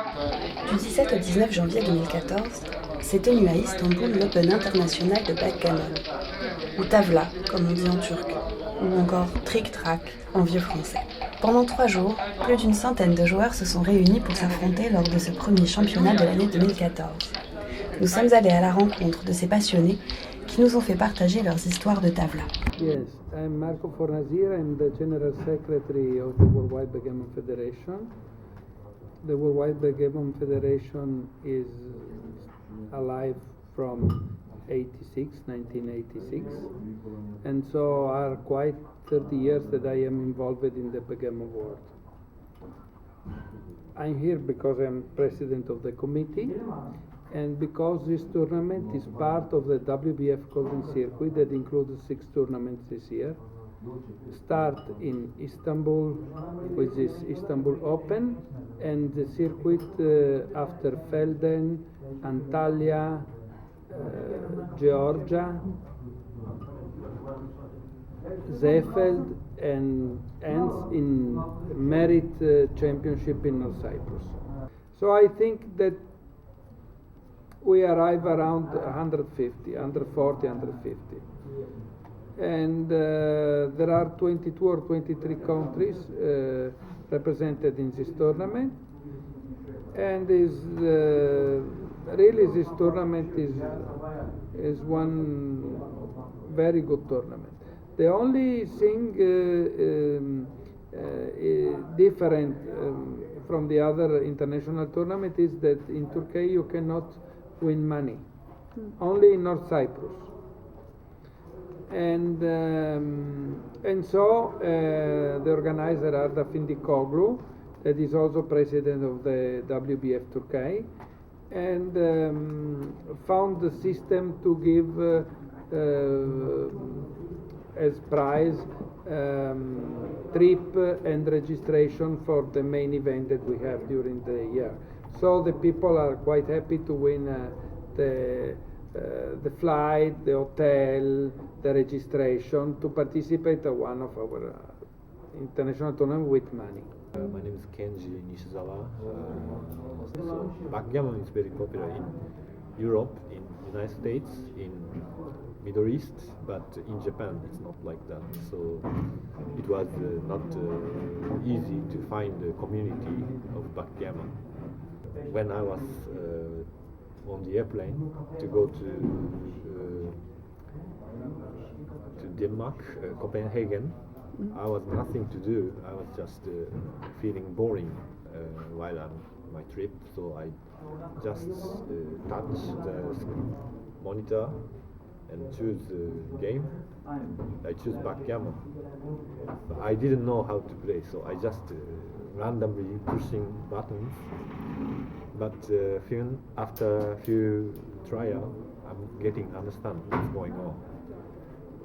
Du 17 au 19 janvier 2014, s'est tenu à Istanbul l'Open international de backgammon, ou tavla, comme on dit en turc, ou encore trick-track en vieux français. Pendant 3 jours, plus d'une centaine de joueurs se sont réunis pour s'affronter lors de ce premier championnat de l'année 2014. Nous sommes allés à la rencontre de ces passionnés qui nous ont fait partager leurs histoires de tavla. Yes, I'm Marco Fornasir, I'm the General Secretary of the Worldwide Backgammon Federation. The Worldwide Backgammon Federation is alive from 1986, and so are quite 30 years that I am involved in the backgammon world. I'm here because I'm president of the committee, and because this tournament is part of the WBF Golden Circuit that includes 6 tournaments this year. Start in Istanbul with this Istanbul Open, and the circuit after Felden, Antalya, Georgia, Seefeld, and ends in Merit Championship in North Cyprus. So I think that we arrive around 150, 140, 150. And there are 22 or 23 countries represented in this tournament, and really this tournament is one very good tournament. The only thing different from the other international tournament is that in Turkey you cannot win money, only in North Cyprus. And so the organizer Arda Findikoglu, that is also president of the WBF Turkey, and found the system to give as prize trip and registration for the main event that we have during the year. So the people are quite happy to win the flight, the hotel, the registration to participate in one of our international tournaments with money. My name is Kenji Nishizawa. So backgammon is very popular in Europe, in United States, in Middle East, but in Japan it's not like that. So it was not easy to find a community of backgammon. When I was on the airplane to go to Denmark, Copenhagen, I was nothing to do. I was just feeling boring while on my trip, so I just touch the monitor and choose the game. I choose backgammon. I didn't know how to play, so I just randomly pushing buttons. But after a few trials, I'm getting understand what's going on.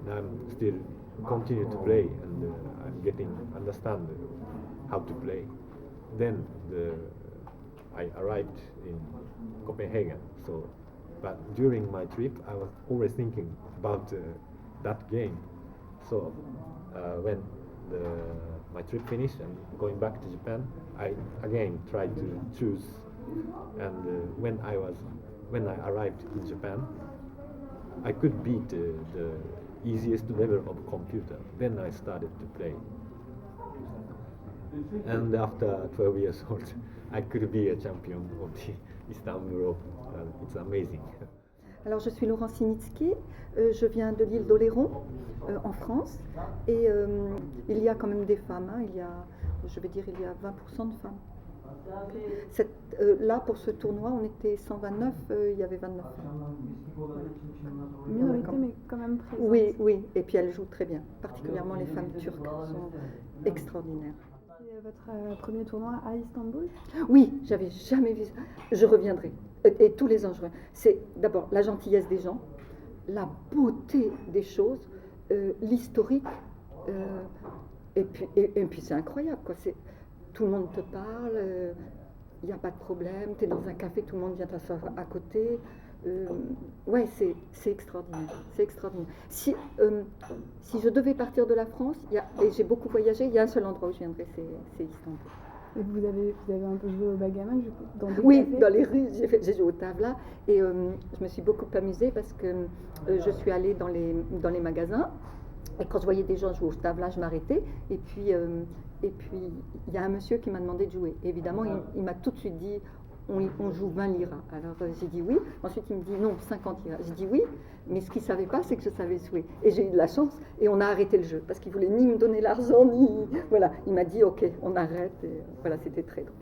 And I'm still continue to play, and I'm getting understand how to play. Then I arrived in Copenhagen. So, but during my trip, I was always thinking about that game. So when my trip finished and going back to Japan, I again tried to choose. And when I arrived in Japan, I could beat the easiest level of computer. Then I started to play. And after 12 years old, I could be a champion of the Istanbul Open. It's amazing. Alors je suis Laurence Sinitsky, je viens de l'île d'Oléron en France, et il y a quand même des femmes, hein. Il y a 20% de femmes. Là pour ce tournoi on était 129, il y avait 29 femmes. Voilà. Minorité mais quand même présente. Oui, et puis elles jouent très bien, particulièrement les femmes turques sont extraordinaires. C'est votre premier tournoi à Istanbul? Oui, j'avais jamais vu ça. Je reviendrai. Et tous les ans, je reviens. C'est d'abord la gentillesse des gens, la beauté des choses, l'historique, et puis c'est incroyable, quoi. Tout le monde te parle, il n'y a pas de problème, tu es dans un café, tout le monde vient t'asseoir à côté. Ouais, c'est extraordinaire. C'est extraordinaire. Si je devais partir de la France, et j'ai beaucoup voyagé, il y a un seul endroit où je viendrais, c'est Istanbul. Et vous avez un peu joué au backgammon du coup, dans des Oui, cafés? dans les rues, j'ai joué au tavla et je me suis beaucoup amusée parce que je suis allée dans les magasins et quand je voyais des gens jouer au tavla, je m'arrêtais et puis il y a un monsieur qui m'a demandé de jouer. Et évidemment, il m'a tout de suite dit on joue 20 liras. Alors j'ai dit oui. Ensuite, il me dit non, 50 liras. J'ai dit oui, mais ce qu'il ne savait pas, c'est que je savais jouer. Et j'ai eu de la chance et on a arrêté le jeu parce qu'il voulait ni me donner l'argent, ni. Voilà. Il m'a dit ok, on arrête. Et voilà, c'était très drôle.